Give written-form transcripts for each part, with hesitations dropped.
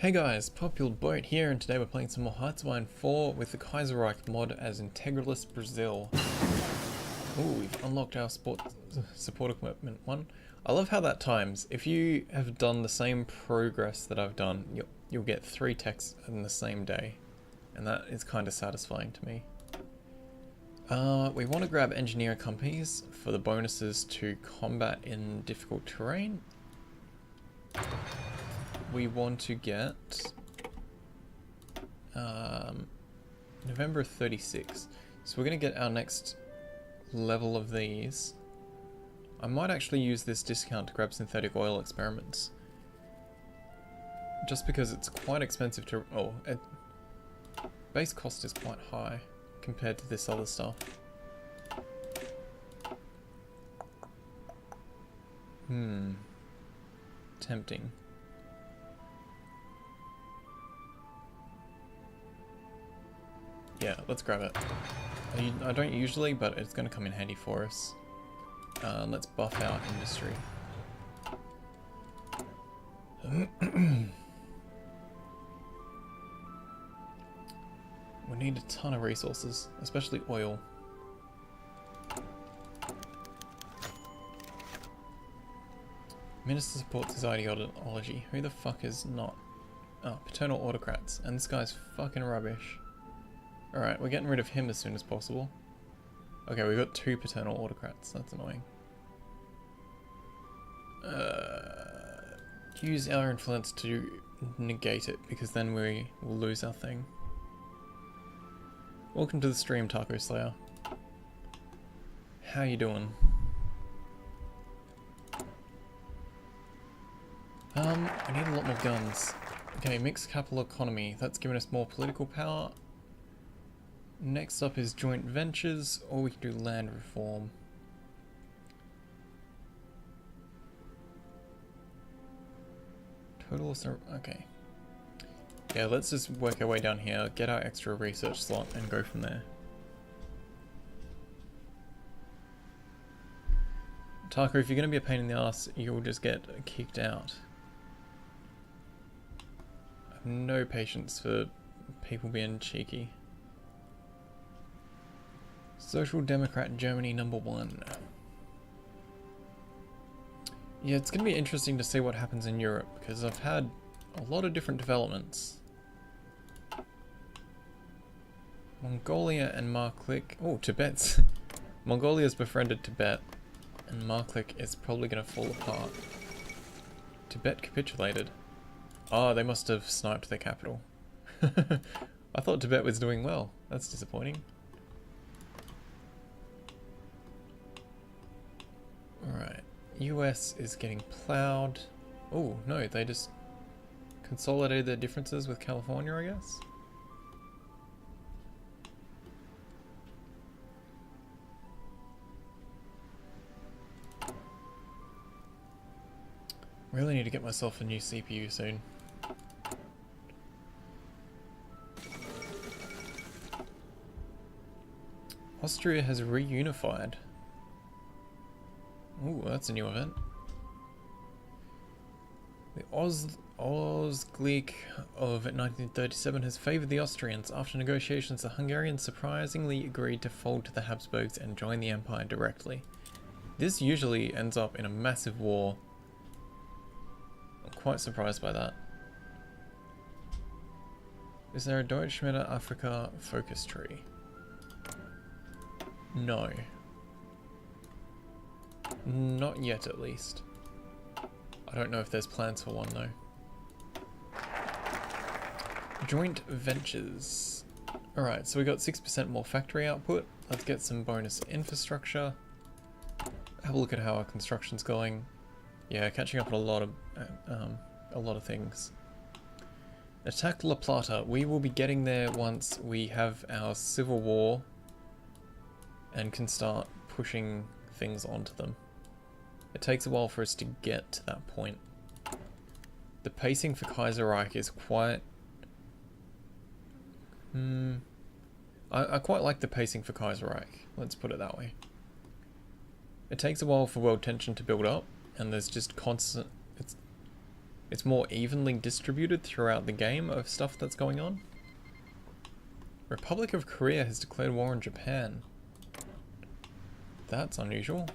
Hey guys, Popular Boat here, and today we're playing some more HOI4 with the Kaiserreich mod as Integralist Brazil. Ooh, we've unlocked our support equipment one. I love how that times. If you have done the same progress that I've done, you'll get 3 techs in the same day. And that is kind of satisfying to me. We want to grab engineer companies for the bonuses to combat in difficult terrain. We want to get November 36. So we're going to get our next level of these. I might actually use this discount to grab synthetic oil experiments. Just because it's quite expensive to... base cost is quite high compared to this other stuff. Tempting. Yeah, let's grab it. I don't usually, but it's going to come in handy for us. Let's buff our industry. We need a ton of resources, especially oil. Minister supports his ideology. Who the fuck is not? Oh, paternal autocrats. And this guy's fucking rubbish. Alright, we're getting rid of him as soon as possible. Okay, we've got 2 paternal autocrats. That's annoying. Use our influence to negate it, because then we will lose our thing. Welcome to the stream, Taco Slayer. How you doing? We need a lot more guns. Okay, mixed capital economy. That's given us more political power. Next up is joint ventures, or we can do land reform. Total, okay. Yeah, let's just work our way down here, get our extra research slot, and go from there. Taco, if you're going to be a pain in the ass, you'll just get kicked out. I have no patience for people being cheeky. Social Democrat Germany #1. Yeah, it's going to be interesting to see what happens in Europe, because I've had a lot of different developments. Mongolia and Marklik. Oh, Tibet's. Mongolia's befriended Tibet, and Marklik is probably going to fall apart. Tibet capitulated. Oh, they must have sniped their capital. I thought Tibet was doing well. That's disappointing. Alright, US is getting plowed. Oh, no, they just consolidated their differences with California, I guess? Really need to get myself a new CPU soon. Austria has reunified. Ooh, that's a new event. The Ausgleich of 1937 has favoured the Austrians. After negotiations, the Hungarians surprisingly agreed to fold to the Habsburgs and join the empire directly. This usually ends up in a massive war. I'm quite surprised by that. Is there a Deutsche Africa focus tree? No. Not yet, at least. I don't know if there's plans for one, though. Joint ventures. Alright, so we got 6% more factory output. Let's get some bonus infrastructure. Have a look at how our construction's going. Yeah, catching up on a lot of things. Attack La Plata. We will be getting there once we have our civil war and can start pushing things onto them. It takes a while for us to get to that point. The pacing for Kaiserreich is quite... I quite like the pacing for Kaiserreich, let's put it that way. It takes a while for world tension to build up, and there's just constant... it's more evenly distributed throughout the game of stuff that's going on. Republic of Korea has declared war on Japan. That's unusual.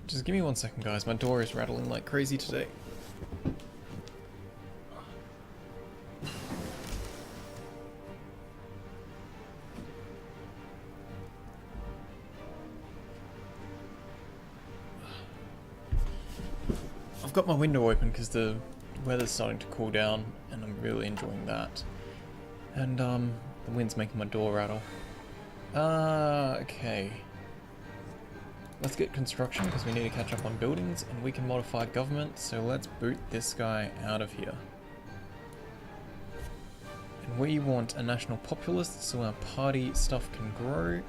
Just give me 1 second, guys. My door is rattling like crazy today. I've got my window open because the weather's starting to cool down and I'm really enjoying that. And the wind's making my door rattle. Okay. Let's get construction because we need to catch up on buildings and we can modify government, so let's boot this guy out of here. And we want a national populist so our party stuff can grow.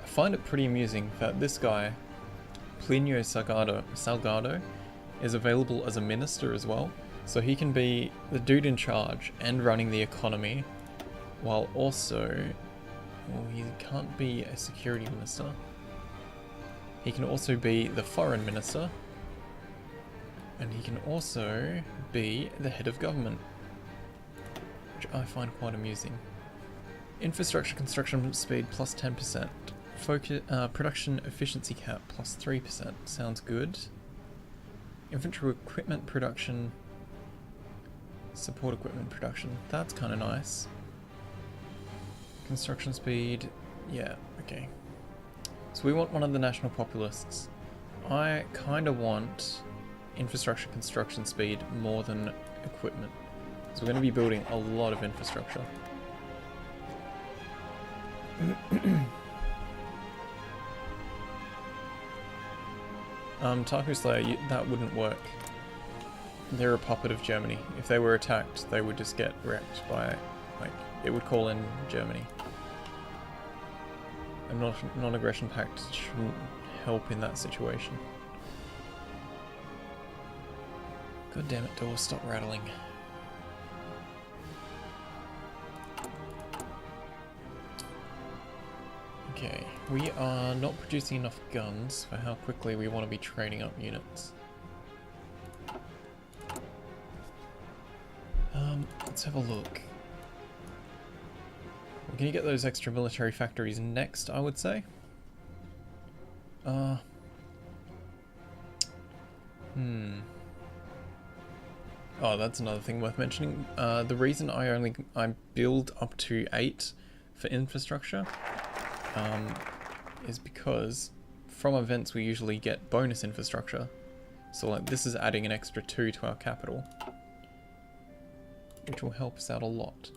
I find it pretty amusing that this guy, Plinio Salgado, is available as a minister as well. So he can be the dude in charge and running the economy, while also, well, he can't be a security minister. He can also be the foreign minister, and he can also be the head of government, which I find quite amusing. Infrastructure construction speed plus 10%. Production efficiency cap plus 3%. Sounds good. Infantry equipment production, support equipment production. That's kind of nice. Construction speed, yeah, okay. So we want one of the national populists. I kind of want infrastructure construction speed more than equipment. So we're going to be building a lot of infrastructure. Taku Slayer, that wouldn't work. They're a puppet of Germany. If they were attacked, they would just get wrecked by, like, it would call in Germany. A non-aggression pact shouldn't help in that situation. God damn it, door, stop rattling. Okay, we are not producing enough guns for how quickly we want to be training up units. Let's have a look. We're going to get those extra military factories next, I would say. Oh, that's another thing worth mentioning. The reason I build up to 8 for infrastructure is because from events we usually get bonus infrastructure. So like this is adding an extra 2 to our capital, which will help us out a lot.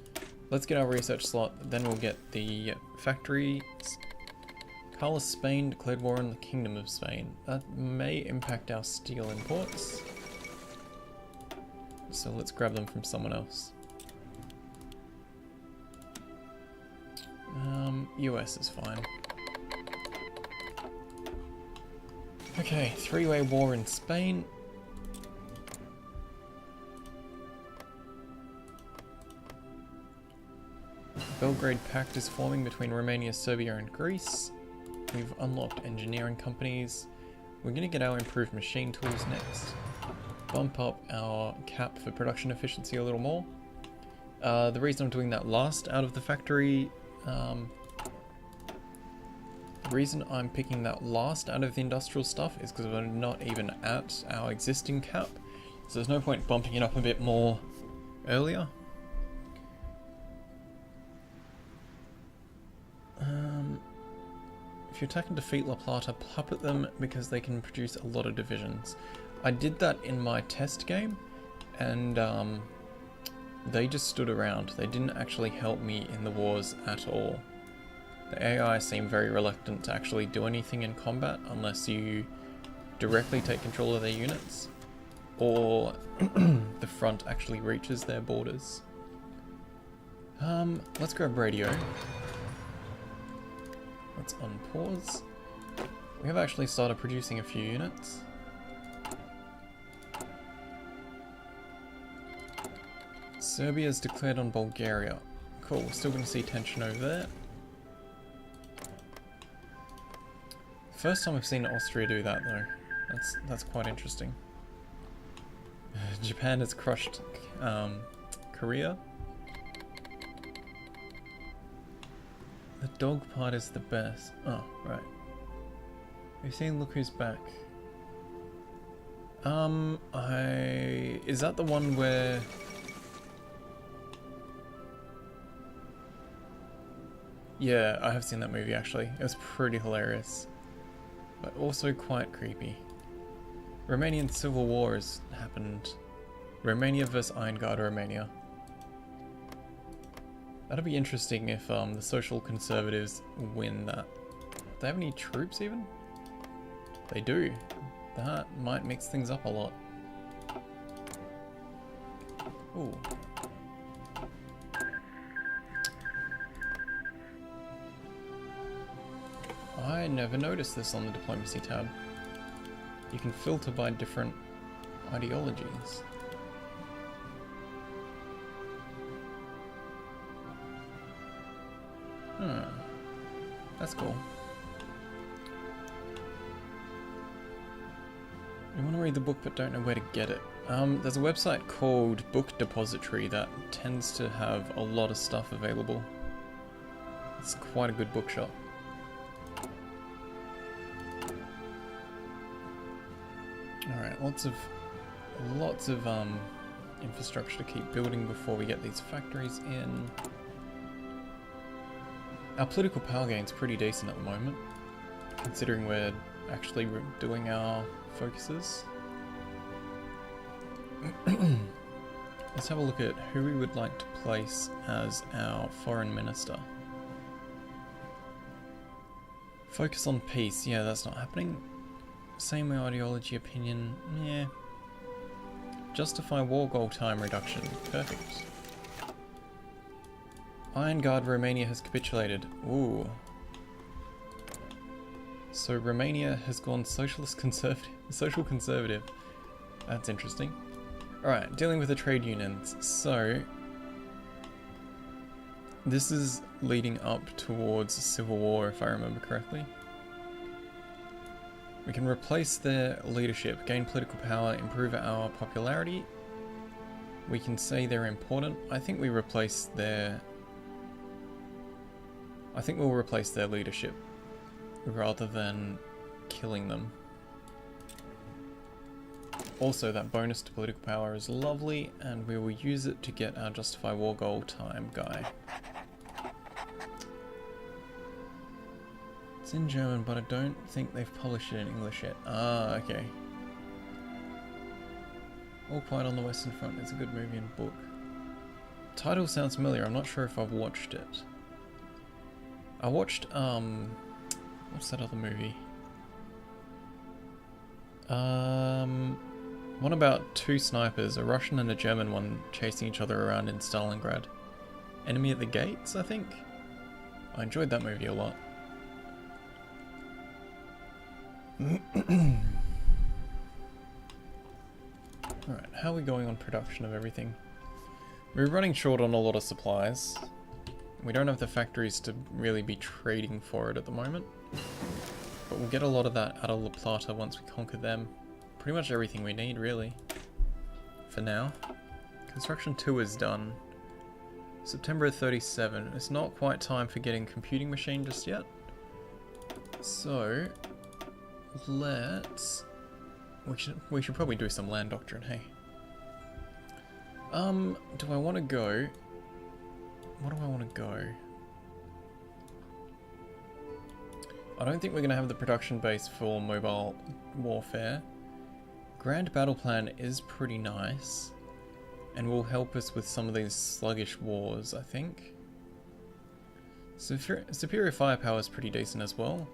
Let's get our research slot, then we'll get the factories. Carlos Spain declared war on the Kingdom of Spain. That may impact our steel imports. So let's grab them from someone else. US is fine. Okay, 3-way war in Spain. Belgrade Pact is forming between Romania, Serbia and Greece. We've unlocked engineering companies. We're going to get our improved machine tools next. Bump up our cap for production efficiency a little more. The reason I'm doing that last out of the factory, the reason I'm picking that last out of the industrial stuff is because we're not even at our existing cap. So there's no point bumping it up a bit more earlier. If you attack and defeat La Plata, puppet them because they can produce a lot of divisions. I did that in my test game, and they just stood around. They didn't actually help me in the wars at all. The AI seemed very reluctant to actually do anything in combat unless you directly take control of their units, or the front actually reaches their borders. Let's grab radio. Let's unpause. We have actually started producing a few units. Serbia's declared on Bulgaria. Cool, we're still going to see tension over there. First time I've seen Austria do that though. That's quite interesting. Japan has crushed Korea. The dog part is the best. Oh, right. Have you seen Look Who's Back? Is that the one where... Yeah, I have seen that movie actually. It was pretty hilarious. But also quite creepy. Romanian Civil War has happened. Romania versus Iron Guard Romania. That'd be interesting if the Social Conservatives win that. Do they have any troops even? They do. That might mix things up a lot. Ooh. I never noticed this on the Diplomacy tab. You can filter by different ideologies. That's cool. You want to read the book but don't know where to get it. There's a website called Book Depository that tends to have a lot of stuff available. It's quite a good bookshop. Alright, lots of infrastructure to keep building before we get these factories in. Our political power gain's pretty decent at the moment, considering we're actually doing our focuses. Let's have a look at who we would like to place as our foreign minister. Focus on peace. Yeah, that's not happening. Same ideology, opinion. Yeah. Justify war goal time reduction. Perfect. Iron Guard Romania has capitulated. Ooh. So Romania has gone social conservative. That's interesting. Alright, dealing with the trade unions. So this is leading up towards a civil war, if I remember correctly. We can replace their leadership, gain political power, improve our popularity. We can say they're important. I think we'll replace their leadership rather than killing them. Also, that bonus to political power is lovely, and we will use it to get our Justify War Goal time guy. It's in German, but I don't think they've published it in English yet. Ah, okay. All Quiet on the Western Front is a good movie and book. Title sounds familiar, I'm not sure if I've watched it. I watched, what's that other movie? One about two snipers, a Russian and a German one, chasing each other around in Stalingrad. Enemy at the Gates, I think? I enjoyed that movie a lot. Alright, how are we going on production of everything? We're running short on a lot of supplies. We don't have the factories to really be trading for it at the moment. But we'll get a lot of that out of La Plata once we conquer them. Pretty much everything we need, really. For now. Construction 2 is done. September 37. It's not quite time for getting computing machine just yet. So let's... We should probably do some land doctrine, hey. Do I want to go... What do I want to go? I don't think we're going to have the production base for mobile warfare. Grand Battle Plan is pretty nice. And will help us with some of these sluggish wars, I think. Superior Firepower is pretty decent as well.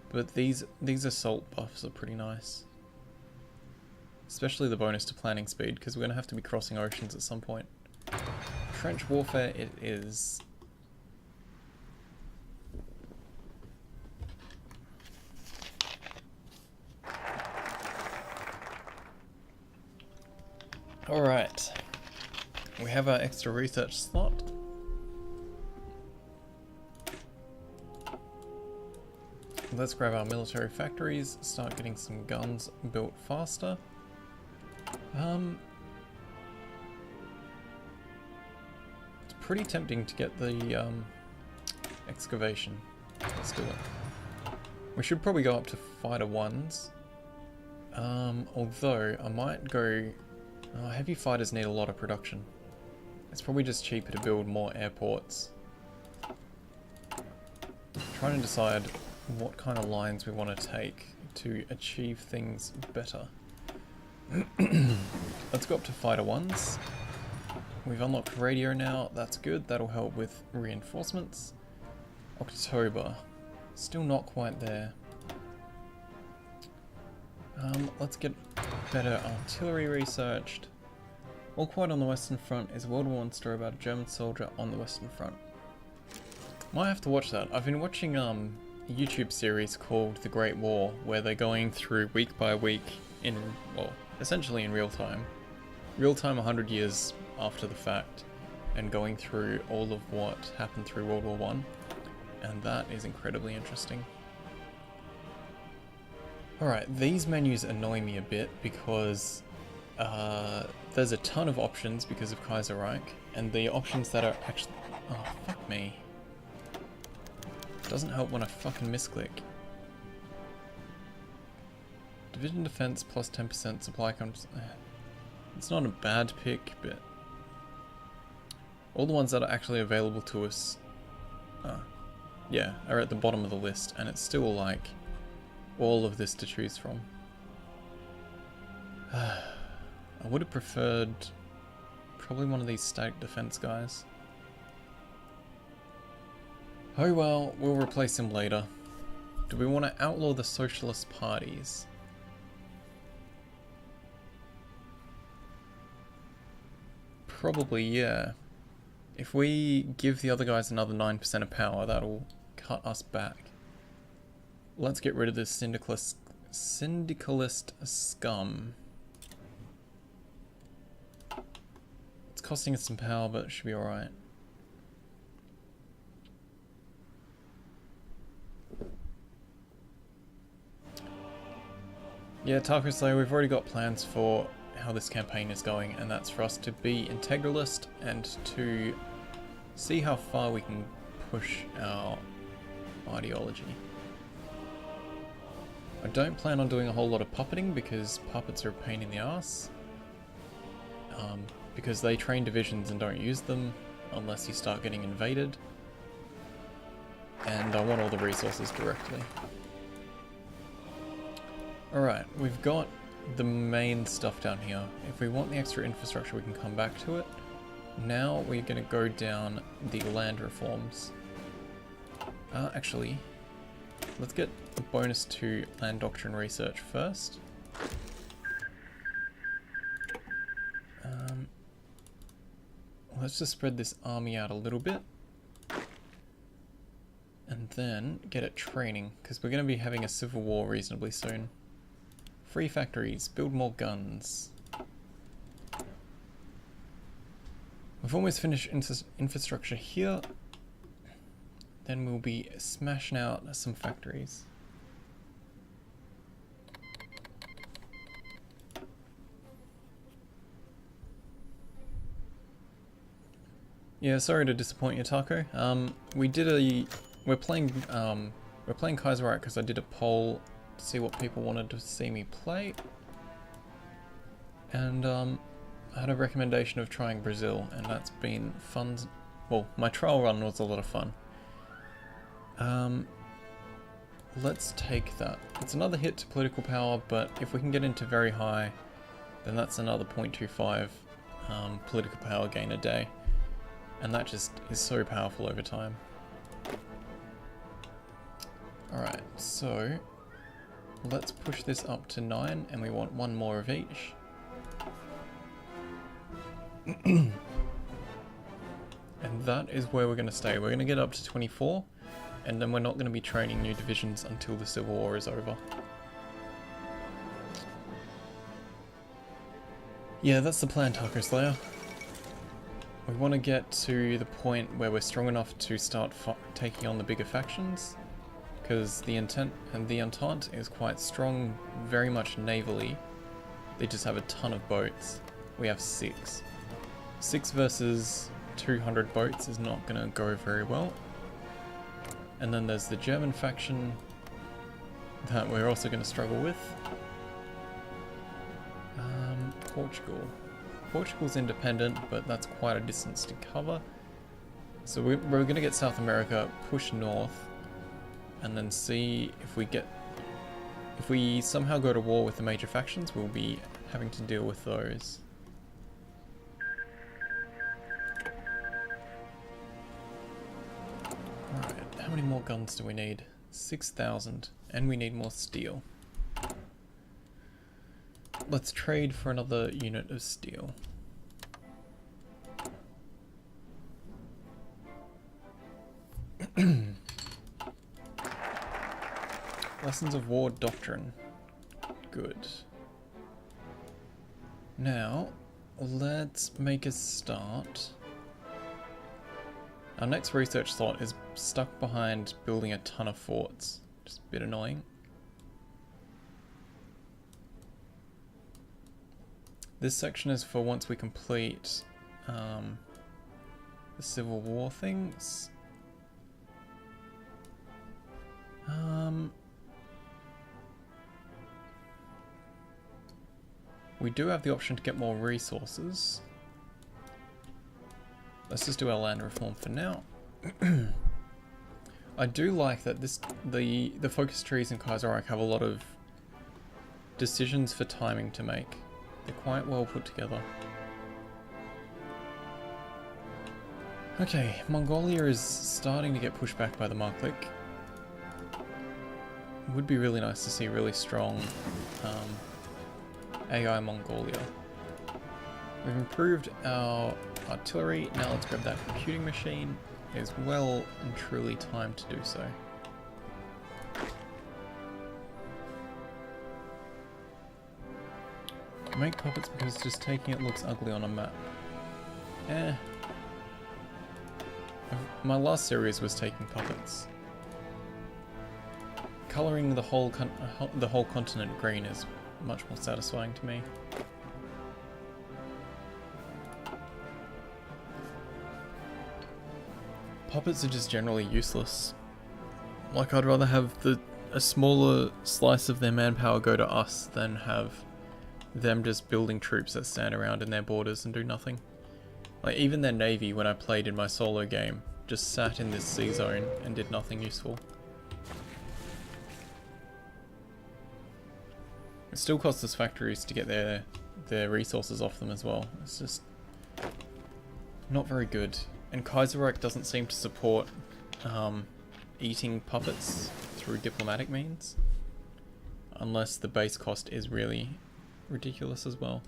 But these assault buffs are pretty nice. Especially the bonus to planning speed, because we're going to have to be crossing oceans at some point. Trench warfare it is. Alright. We have our extra research slot. Let's grab our military factories, start getting some guns built faster. It's pretty tempting to get the excavation. Let's do it. We should probably go up to fighter ones. Although I might go... heavy fighters need a lot of production. It's probably just cheaper to build more airports. Trying to decide what kind of lines we want to take to achieve things better. Let's go up to fighter ones. We've unlocked radio now, that's good, that'll help with reinforcements. October, still not quite there. Let's get better artillery researched. All Quiet on the Western Front is a World War I story about a German soldier on the Western Front. Might have to watch that. I've been watching a YouTube series called The Great War, where they're going through week by week in, well, essentially in real time. Real time 100 years after the fact, and going through all of what happened through World War I, and that is incredibly interesting. Alright, these menus annoy me a bit because there's a ton of options because of Kaiserreich, and the options that are actually... Oh, fuck me. Doesn't help when I fucking misclick. Division defense plus 10% supply comes... It's not a bad pick, but... All the ones that are actually available to us... yeah, are at the bottom of the list, and it's still like... all of this to choose from. I would have preferred probably one of these static defense guys. Oh well, we'll replace him later. Do we want to outlaw the socialist parties? Probably, yeah. If we give the other guys another 9% of power, that'll cut us back. Let's get rid of this syndicalist scum. It's costing us some power, but it should be alright. Yeah, Taco Slayer, we've already got plans for how this campaign is going, and that's for us to be Integralist and to see how far we can push our ideology. I don't plan on doing a whole lot of puppeting because puppets are a pain in the ass. Because they train divisions and don't use them unless you start getting invaded. And I want all the resources directly. Alright, we've got the main stuff down here. If we want the extra infrastructure, we can come back to it. Now we're going to go down the land reforms. Actually, let's get a bonus to land doctrine research first. Let's just spread this army out a little bit. And then get it training, because we're going to be having a civil war reasonably soon. Free factories, build more guns. We've almost finished infrastructure here. Then we'll be smashing out some factories. Yeah, sorry to disappoint you, Taco. We're playing Kaiserreich because I did a poll to see what people wanted to see me play. And I had a recommendation of trying Brazil, and that's been fun. Well, my trial run was a lot of fun. Let's take that. It's another hit to political power, but if we can get into very high, then that's another 0.25 political power gain a day. And that just is so powerful over time. Alright, so let's push this up to 9, and we want one more of each. And that is where we're going to stay. We're going to get up to 24, and then we're not going to be training new divisions until the Civil War is over. Yeah, that's the plan, Taco Slayer. We want to get to the point where we're strong enough to start taking on the bigger factions, because the Entente is quite strong, very much navally. They just have a ton of boats. We have 6. 6 versus 200 boats is not going to go very well. And then there's the German faction that we're also going to struggle with. Portugal. Portugal's independent, but that's quite a distance to cover. So we're going to get South America, push north, and then see if we somehow go to war with the major factions, we'll be having to deal with those. Alright, how many more guns do we need? 6,000, and we need more steel. Let's trade for another unit of steel. Lessons of War Doctrine. Good. Now, let's make a start. Our next research slot is stuck behind building a ton of forts. Just a bit annoying. This section is for once we complete the Civil War things. We do have the option to get more resources. Let's just do our land reform for now. I do like that the focus trees in Kaiserreich have a lot of decisions for timing to make. They're quite well put together. Okay, Mongolia is starting to get pushed back by the Marklik. Would be really nice to see really strong AI Mongolia. We've improved our artillery. Now let's grab that computing machine. It is well and truly time to do so. Make puppets because just taking it looks ugly on a map. My last series was taking puppets. Colouring the whole continent green is much more satisfying to me. Puppets are just generally useless. Like, I'd rather have a smaller slice of their manpower go to us than have them just building troops that stand around in their borders and do nothing. Like, even their navy, when I played in my solo game, just sat in this sea zone and did nothing useful. It still costs us factories to get their resources off them as well. It's just not very good. And Kaiserreich doesn't seem to support eating puppets through diplomatic means, unless the base cost is really ridiculous as well.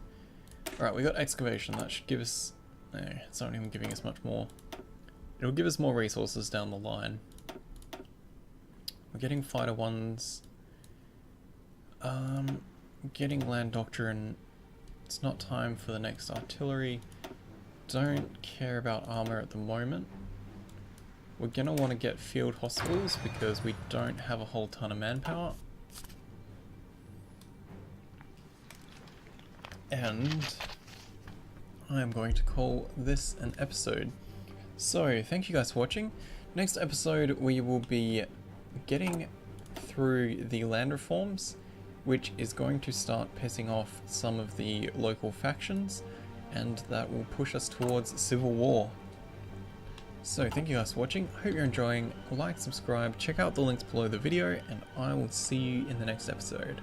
Alright, we got excavation. That should give us... No, it's not even giving us much more. It'll give us more resources down the line. We're getting fighter ones. Getting land doctrine. It's not time for the next artillery. Don't care about armor at the moment. We're gonna want to get field hospitals because we don't have a whole ton of manpower. And I am going to call this an episode. So, thank you guys for watching. Next episode we will be getting through the land reforms, which is going to start pissing off some of the local factions, and that will push us towards civil war. So thank you guys for watching, hope you're enjoying, like, subscribe, check out the links below the video, and I will see you in the next episode.